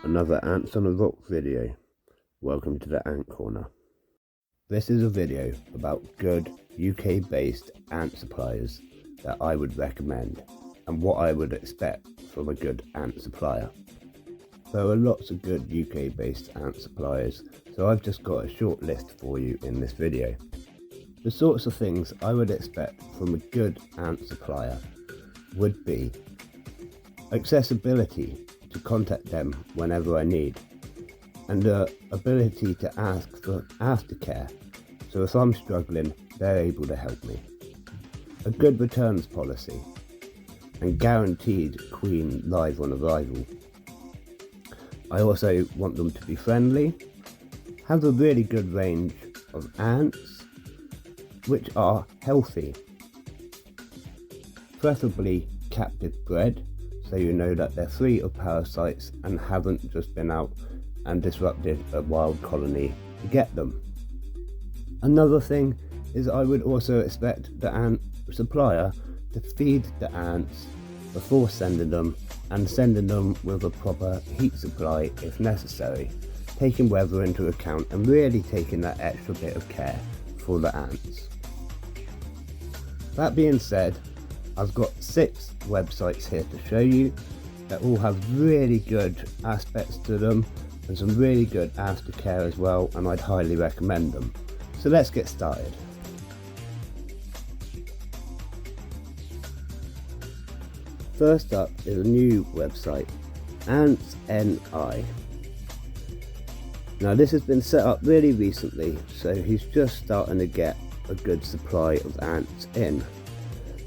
Another Ants on a Rock video. Welcome to the Ant Corner. This is a video about good UK based ant suppliers that I would recommend and what I would expect from a good ant supplier. There are lots of good UK based ant suppliers, so I've just got a short list for you in this video. The sorts of things I would expect from a good ant supplier would be accessibility to contact them whenever I need, and the ability to ask for aftercare, so if I'm struggling, they're able to help me. A good returns policy, and guaranteed queen live on arrival. I also want them to be friendly, have a really good range of ants, which are healthy, preferably captive bred, so you know that they're free of parasites and haven't just been out and disrupted a wild colony to get them. Another thing is I would also expect the ant supplier to feed the ants before sending them, and sending them with a proper heat supply if necessary, taking weather into account and really taking that extra bit of care for the ants. That being said, I've got 6 websites here to show you that all have really good aspects to them and some really good aftercare as well, and I'd highly recommend them. So let's get started. First up is a new website, Ants NI. Now this has been set up really recently, so he's just starting to get a good supply of ants in.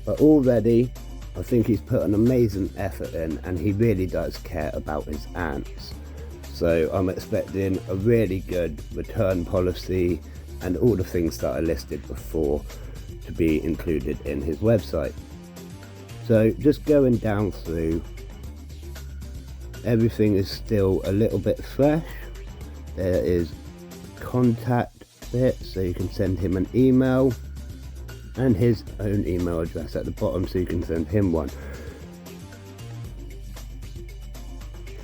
But already, I think he's put an amazing effort in, and he really does care about his ants. So I'm expecting a really good return policy and all the things that I listed before to be included in his website. So just going down through, everything is still a little bit fresh. There is contact bit, so you can send him an email, and his own email address at the bottom, so you can send him one.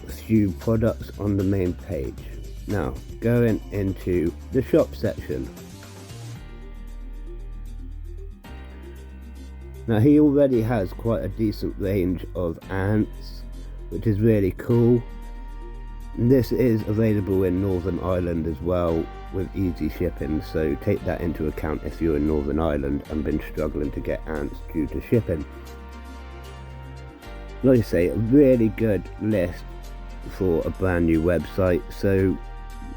A few products on the main page. Now going into the shop section. Now he already has quite a decent range of ants, which is really cool. And this is available in Northern Ireland as well, with easy shipping, so take that into account if you're in Northern Ireland and been struggling to get ants due to shipping. Like I say, a really good list for a brand new website, so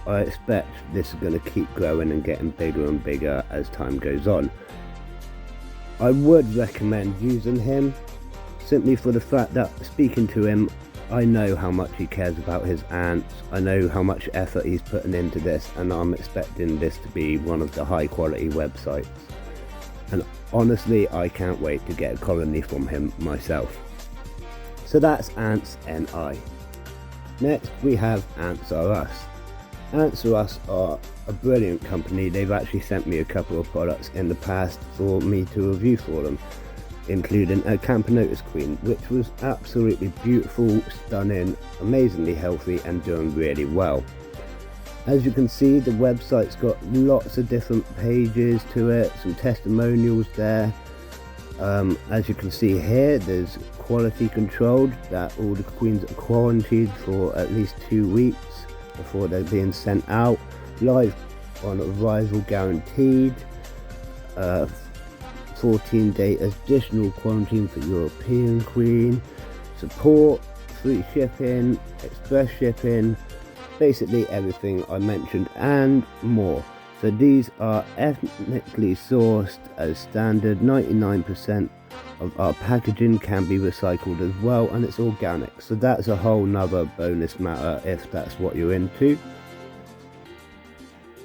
I expect this is going to keep growing and getting bigger and bigger as time goes on. I would recommend using him, simply for the fact that speaking to him, I know how much he cares about his ants, I know how much effort he's putting into this, and I'm expecting this to be one of the high quality websites. And honestly, I can't wait to get a colony from him myself. So that's Ants NI. Next we have Ants R Us. Ants R Us are a brilliant company. They've actually sent me a couple of products in the past for me to review for them, including a Camponotus Queen, which was absolutely beautiful, stunning, amazingly healthy, and doing really well. As you can see, the website's got lots of different pages to it, some testimonials there. As you can see here, there's quality controlled, that all the queens are quarantined for at least 2 weeks before they're being sent out. Live on arrival guaranteed. 14-day additional quarantine for European queen, support, free shipping, express shipping, basically everything I mentioned and more. So these are ethnically sourced as standard. 99% of our packaging can be recycled as well, and it's organic, so that's a whole nother bonus matter if that's what you're into.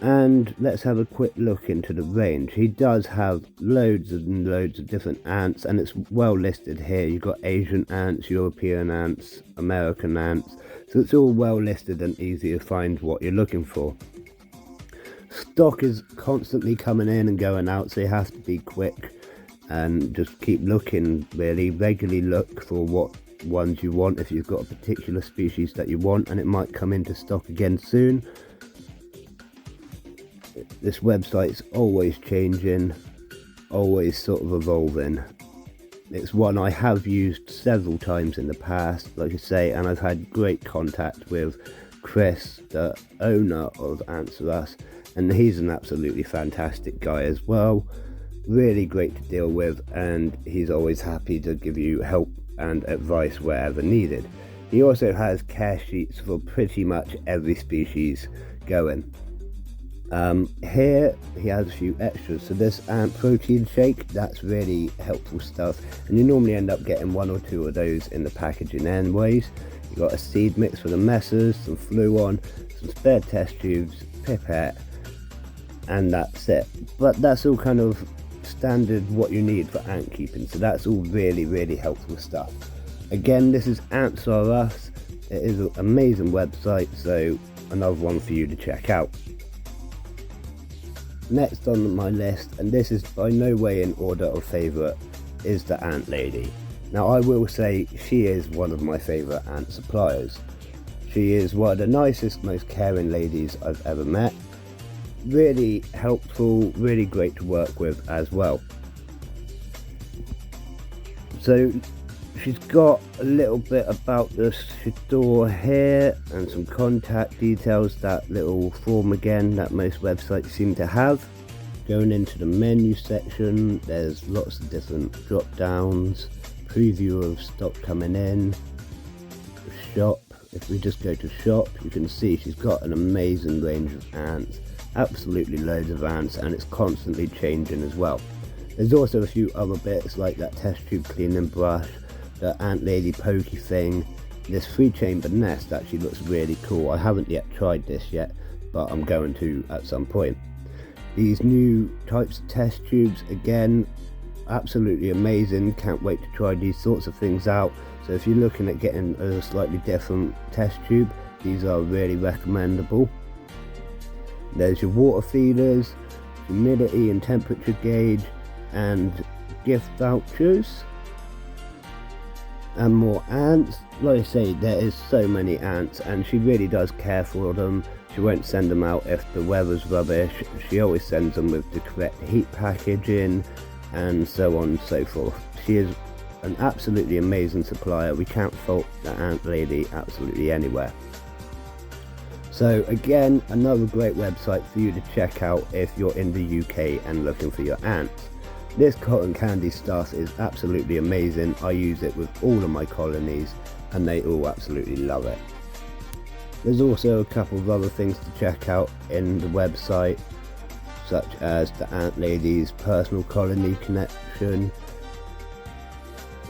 And let's have a quick look into the range. He does have loads and loads of different ants, and it's well listed here. You've got Asian ants, European ants, American ants, so it's all well listed and easy to find what you're looking for. Stock is constantly coming in and going out, so you have to be quick and just keep looking, really regularly look for what ones you want if you've got a particular species that you want, and it might come into stock again soon. This website's always changing, always sort of evolving. It's one I have used several times in the past, like I say, and I've had great contact with Chris, the owner of Answer Us, and he's an absolutely fantastic guy as well. Really great to deal with, and he's always happy to give you help and advice wherever needed. He also has care sheets for pretty much every species going. Here he has a few extras. So this ant protein shake, that's really helpful stuff, and you normally end up getting 1 or 2 of those in the packaging anyways. You got a seed mix for the messers, some fluon, some spare test tubes, pipette, and that's it. But that's all kind of standard what you need for ant keeping, so that's all really helpful stuff. Again, this is Answer Us. It is an amazing website, so another one for you to check out. Next on my list, and this is by no way in order of favourite, is the Ant Lady. Now I will say she is one of my favourite ant suppliers. She is one of the nicest, most caring ladies I've ever met. Really helpful, really great to work with as well. So she's got a little bit about the store here and some contact details, that little form again that most websites seem to have. Going into the menu section, there's lots of different drop downs, preview of stock coming in, shop. If we just go to shop, you can see she's got an amazing range of ants, absolutely loads of ants, and it's constantly changing as well. There's also a few other bits like that test tube cleaning brush, the ant lady pokey thing. This 3-chamber nest actually looks really cool. I haven't yet tried this yet, but I'm going to at some point. These new types of test tubes, again, absolutely amazing. Can't wait to try these sorts of things out. So if you're looking at getting a slightly different test tube, these are really recommendable. There's your water feeders, humidity and temperature gauge, and gift vouchers. And more ants. Like I say, there is so many ants, and she really does care for them. She won't send them out if the weather's rubbish. She always sends them with the correct heat packaging, and so on and so forth. She is an absolutely amazing supplier. We can't fault the Ant Lady absolutely anywhere. So again, another great website for you to check out if you're in the UK and looking for your ants. This cotton candy stuff is absolutely amazing. I use it with all of my colonies and they all absolutely love it. There's also a couple of other things to check out in the website, such as the Ant Lady's personal colony connection,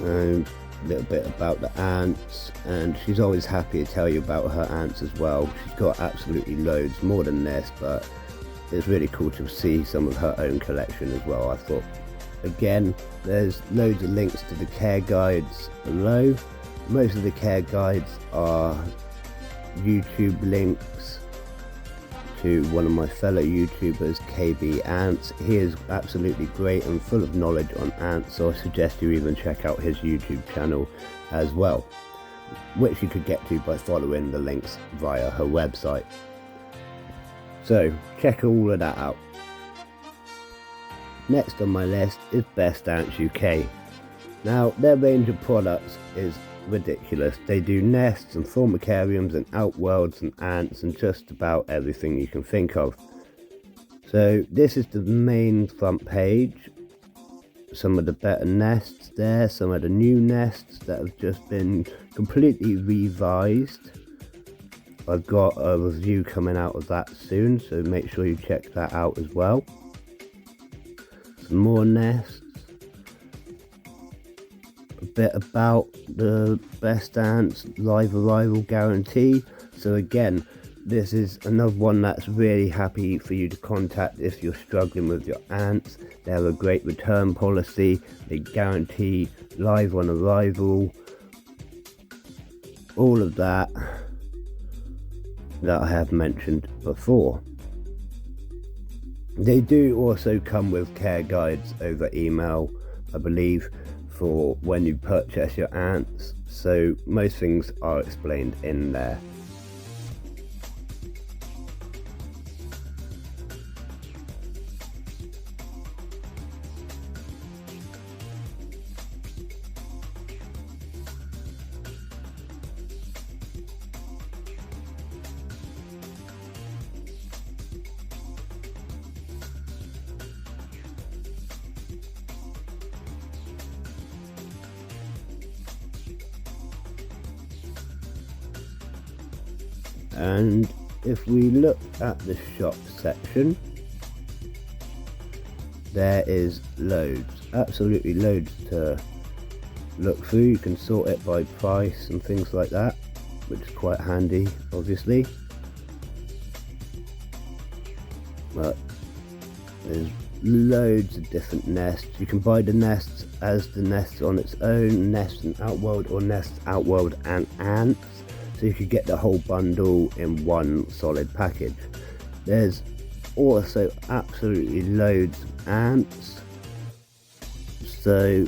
and a little bit about the ants, and she's always happy to tell you about her ants as well. She's got absolutely loads, more than this, but it's really cool to see some of her own collection as well, I thought. Again, there's loads of links to the care guides below. Most of the care guides are YouTube links to one of my fellow YouTubers, KB Ants. He is absolutely great and full of knowledge on ants, so I suggest you even check out his YouTube channel as well, which you could get to by following the links via her website. So check all of that out. Next on my list is Best Ants UK. Now, their range of products is ridiculous. They do nests and formicariums and outworlds and ants and just about everything you can think of. So this is the main front page. Some of the better nests there, some of the new nests that have just been completely revised. I've got a review coming out of that soon, so make sure you check that out as well. Some more nests. A bit about the Best Ants live arrival guarantee. So again, this is another one that's really happy for you to contact if you're struggling with your ants. They have a great return policy. They guarantee live on arrival. All of that I have mentioned before. They do also come with care guides over email, I believe, for when you purchase your ants. so most things are explained in there. And if we look at the shop section, there is loads, absolutely loads to look through. You can sort it by price and things like that, which is quite handy, obviously. But there's loads of different nests. You can buy the nests as the nests on its own, Nest and Outworld, or Nest, Outworld and Ants. So you could get the whole bundle in one solid package. There's also absolutely loads of ants. So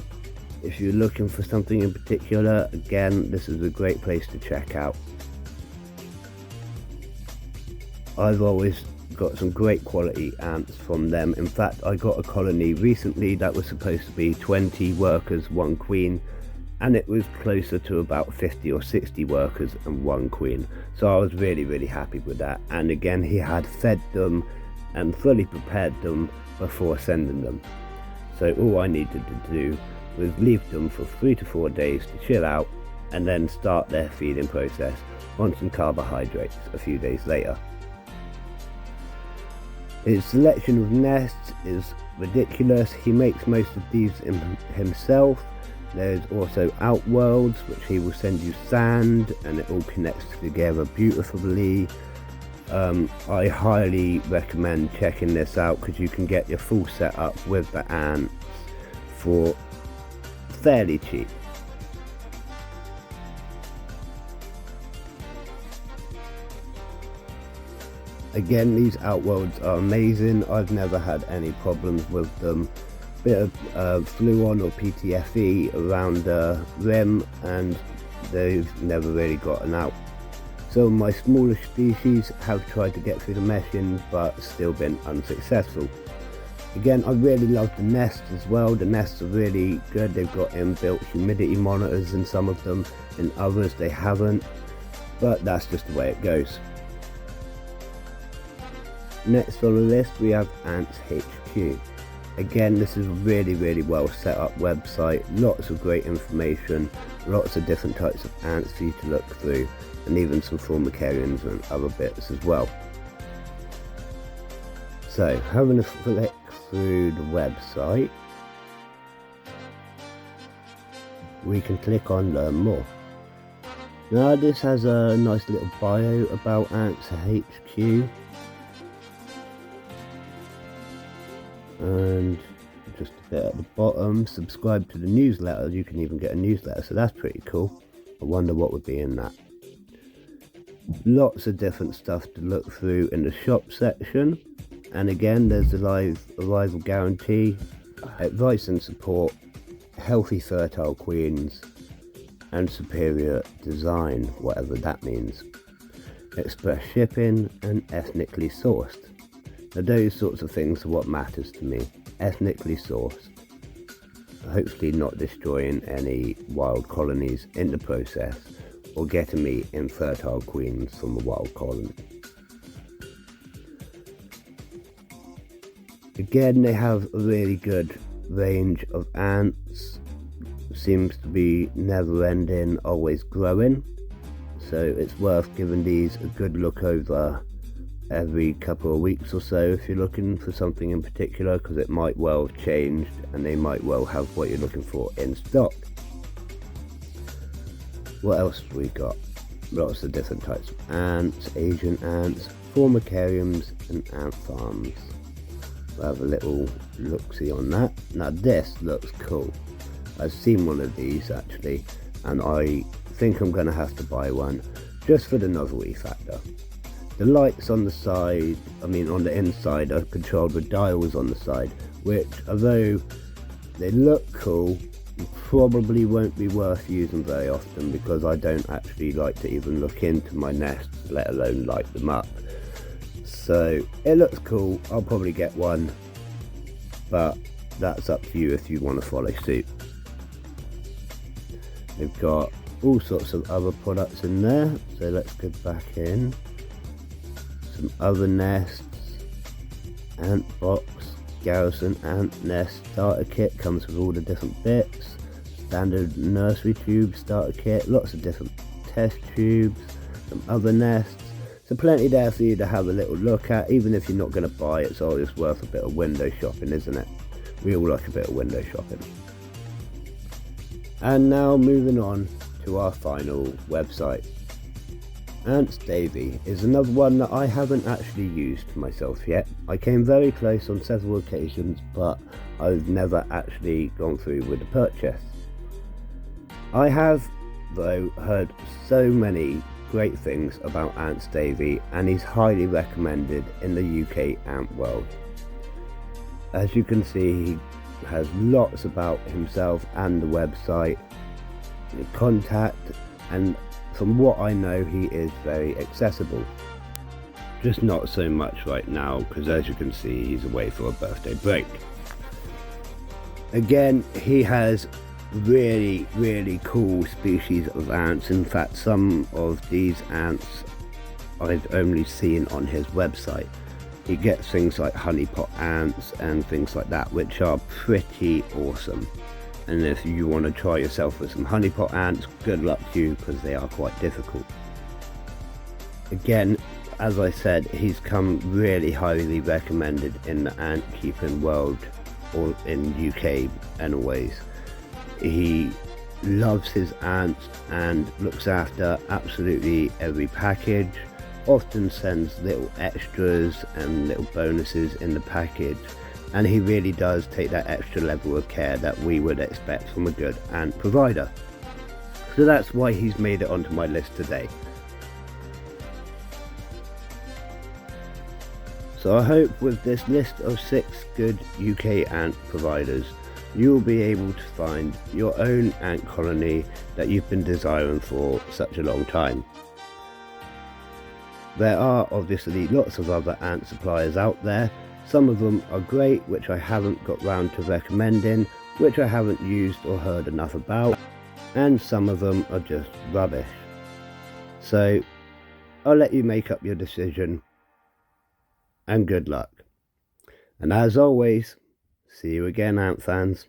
if you're looking for something in particular, again, this is a great place to check out. I've always got some great quality ants from them. In fact, I got a colony recently that was supposed to be 20 workers, 1 queen, and it was closer to about 50 or 60 workers and 1 queen. So I was really happy with that. And again, he had fed them and fully prepared them before sending them. So all I needed to do was leave them for 3 to 4 days to chill out, and then start their feeding process on some carbohydrates a few days later. His selection of nests is ridiculous. He makes most of these himself. There's also Outworlds, which he will send you sand, and it all connects together beautifully. I highly recommend checking this out, because you can get your full setup with the ants for fairly cheap. Again, these Outworlds are amazing. I've never had any problems with them. Bit of fluon or PTFE around the rim, and they've never really gotten out. Some of my smaller species have tried to get through the meshing, but still been unsuccessful. Again, I really love the nests as well. The nests are really good. They've got inbuilt humidity monitors in some of them, in others they haven't, but that's just the way it goes. Next on the list we have Ants HQ. Again, this is a really well set up website, lots of great information, lots of different types of ants for you to look through, and even some formicariums and other bits as well. So, having a flick through the website, we can click on Learn More. Now this has a nice little bio about Ants HQ. And just a bit at the bottom, subscribe to the newsletter. You can even get a newsletter, so that's pretty cool. I wonder what would be in that. Lots of different stuff to look through in the shop section, and again there's the live arrival guarantee, advice and support, healthy fertile queens, and superior design, whatever that means, express shipping, and ethnically sourced. Now those sorts of things are what matters to me. Ethnically sourced. Hopefully not destroying any wild colonies in the process, or getting me infertile queens from a wild colony. Again, they have a really good range of ants. Seems to be never ending, always growing. So it's worth giving these a good look over every couple of weeks or so if you're looking for something in particular, because it might well have changed and they might well have what you're looking for in stock. What else have we got? Lots of different types of ants, Asian ants, formicariums and ant farms. We'll have a little look-see on that. Now this looks cool. I've seen one of these actually, and I think I'm going to have to buy one just for the novelty factor. The lights on the side, on the inside, are controlled with dials on the side, which, although they look cool, probably won't be worth using very often because I don't actually like to even look into my nests, let alone light them up. So it looks cool, I'll probably get one, but that's up to you if you want to follow suit. They've got all sorts of other products in there, so let's go back in. Some other nests, ant box, garrison ant nest starter kit, comes with all the different bits, standard nursery tube starter kit, lots of different test tubes, some other nests, so plenty there for you to have a little look at. Even if you're not going to buy it, it's always worth a bit of window shopping, isn't it? We all like a bit of window shopping. And now moving on to our final website. Ants Davy is another one that I haven't actually used myself yet. I came very close on several occasions, but I've never actually gone through with the purchase. I have, though, heard so many great things about Ants Davy, and he's highly recommended in the UK ant world. As you can see, he has lots about himself and the website, contact, and from what I know, he is very accessible. Just not so much right now, because as you can see, he's away for a birthday break. Again, he has really cool species of ants. In fact, some of these ants I've only seen on his website. He gets things like honeypot ants and things like that, which are pretty awesome. And if you want to try yourself with some honeypot ants, good luck to you, because they are quite difficult. Again, as I said, he's come really highly recommended in the ant keeping world, or in UK anyways. He loves his ants and looks after absolutely every package, often sends little extras and little bonuses in the package. And he really does take that extra level of care that we would expect from a good ant provider. So that's why he's made it onto my list today. So I hope with this list of 6 good UK ant providers, you'll be able to find your own ant colony that you've been desiring for such a long time. There are obviously lots of other ant suppliers out there. Some of them are great, which I haven't got round to recommending, which I haven't used or heard enough about, and some of them are just rubbish. So I'll let you make up your decision, and good luck. And as always, see you again, ant fans.